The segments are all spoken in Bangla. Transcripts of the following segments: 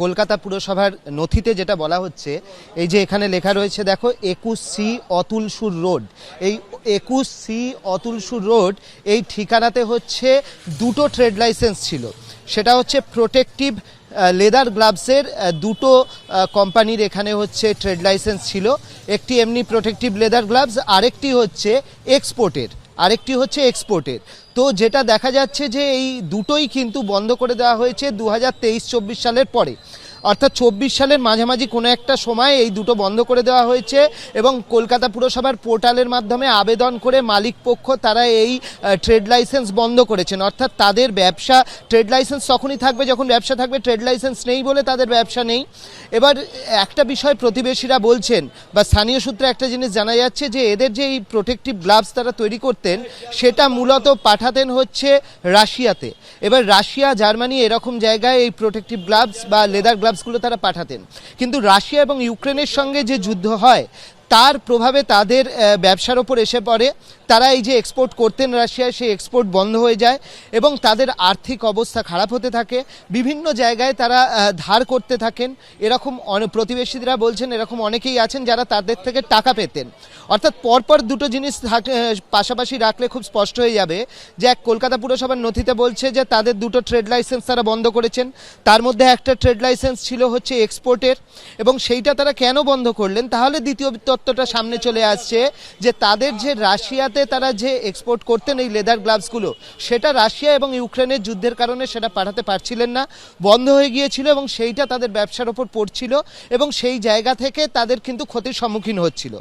কলকাতা পুরসভার নথিতে যেটা বলা হচ্ছে, এই যে এখানে লেখা রয়েছে দেখো 21C অতুলসুর রোড। এই 21C অতুলসুর রোড এই ঠিকানাতে হচ্ছে দুটো ট্রেড লাইসেন্স ছিল। সেটা হচ্ছে প্রোটেক্টিভ লেদার গ্লাভসের দুটো কোম্পানির এখানে হচ্ছে ট্রেড লাইসেন্স ছিল। একটি এমনি প্রোটেক্টিভ লেদার গ্লাভস, আরেকটি হচ্ছে এক্সপোর্টের। তো যেটা দেখা যাচ্ছে যে এই দুটোই কিন্তু বন্ধ করে দেওয়া হয়েছে 2023-24 সালের পরে, অর্থাৎ 24 সালের মাঝামাঝি কোনো একটা সময় এই দুটো বন্ধ করে দেওয়া হয়েছে এবং কলকাতা পুরসভার পোর্টালের মাধ্যমে আবেদন করে মালিক পক্ষ তারা এই ট্রেড লাইসেন্স বন্ধ করেছেন। অর্থাৎ তাদের ব্যবসা, ট্রেড লাইসেন্স তখনই থাকবে যখন ব্যবসা থাকবে, ট্রেড লাইসেন্স নেই বলে তাদের ব্যবসা নেই। এবার একটা বিষয় প্রতিবেশীরা বলছেন বা স্থানীয় সূত্রে একটা জিনিস জানা যাচ্ছে যে এদের যে এই প্রোটেক্টিভ গ্লাভস তারা তৈরি করতেন সেটা মূলত পাঠাতেন হচ্ছে রাশিয়াতে। এবার রাশিয়া, জার্মানি এরকম জায়গায় এই প্রোটেক্টিভ গ্লাভস বা লেদার গ্লাভসগুলো তারা পাঠাতেন, কিন্তু রাশিয়া এবং ইউক্রেনের সঙ্গে যে যুদ্ধ হয় তার প্রভাবে তাদের ব্যবসার ওপর এসে পড়ে। তারা এই যে এক্সপোর্ট করতেন রাশিয়ায়, সেই এক্সপোর্ট বন্ধ হয়ে যায় এবং তাদের আর্থিক অবস্থা খারাপ হতে থাকে। বিভিন্ন জায়গায় তারা ধার করতে থাকেন। এরকম প্রতিবেশীরা বলছেন এরকম অনেকেই আছেন যারা তাদের থেকে টাকা পেতেন। অর্থাৎ পরপর দুটো জিনিস পাশাপাশি রাখলে খুব স্পষ্ট হয়ে যাবে যে এক কলকাতা পুরসভার নথিতে বলছে যে তাদের দুটো ট্রেড লাইসেন্স তারা বন্ধ করেছেন। তার মধ্যে একটা ট্রেড লাইসেন্স ছিল হচ্ছে এক্সপোর্টের, এবং সেইটা তারা কেন বন্ধ করলেন? তাহলে দ্বিতীয় তত্ত্বটা সামনে চলে আসছে যে তাদের যে রাশিয়াতে তারা যে এক্সপোর্ট করতেন এই লেদার গ্লাভসগুলো, সেটা রাশিয়া এবং ইউক্রেনের যুদ্ধের কারণে সেটা পাঠাতে পারছিলেন না, বন্ধ হয়ে গিয়েছিল এবং সেইটা তাদের ব্যবসার ওপর পড়ছিল এবং সেই জায়গা থেকে তাদের কিন্তু ক্ষতির সম্মুখীন হচ্ছিল।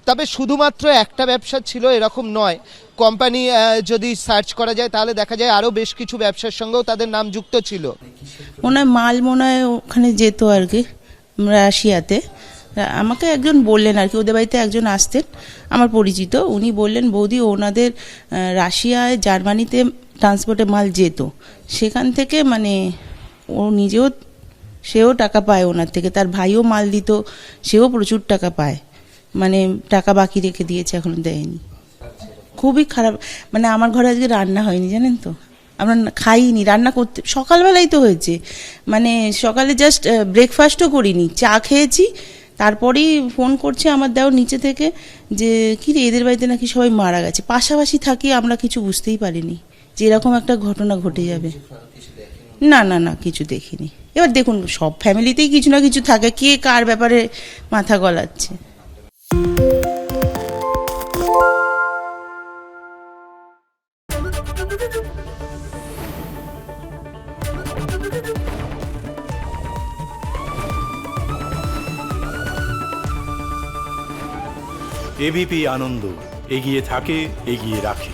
তবে শুধুমাত্র একটা ব্যবসা ছিল এরকম নয়। কোম্পানি যদি সার্চ করা যায় তাহলে দেখা যায় আরও বেশ কিছু ব্যবসার সঙ্গেও তাদের নাম যুক্ত ছিল। মনে হয় ওখানে যেত আর কি, রাশিয়াতে। আমাকে একজন বললেন আর কি, ওদের বাড়িতে একজন আসতেন আমার পরিচিত, উনি বললেন বৌদি ওনাদের রাশিয়ায় জার্মানিতে ট্রান্সপোর্টে মাল যেত, সেখান থেকে মানে ও নিজেও সেও টাকা পায় ওনার থেকে, তার ভাইও মাল দিত, সেও প্রচুর টাকা পায়, মানে টাকা বাকি রেখে দিয়েছে, এখনো দেয়নি। খুবই খারাপ। মানে আমার ঘরে আজকে রান্না হয়নি জানেন তো, আমরা খাইনি, রান্না করতে সকালবেলাই তো হয়েছে, মানে সকালে জাস্ট ব্রেকফাস্টও করিনি, চা খেয়েছি। তারপরেই ফোন করছে আমার দেওর নিচে থেকে যে কি রে, এদের বাড়িতে নাকি সবাই মারা গেছে। পাশাপাশি থাকি, আমরা কিছু বুঝতেই পারিনি যে এরকম একটা ঘটনা ঘটে যাবে। না না না, কিছু দেখিনি। এবার দেখুন, সব ফ্যামিলিতেই কিছু না কিছু থাকে, কে কার ব্যাপারে মাথা গলাচ্ছে। এবিপি আনন্দ, এগিয়ে থাকে, এগিয়ে রাখে।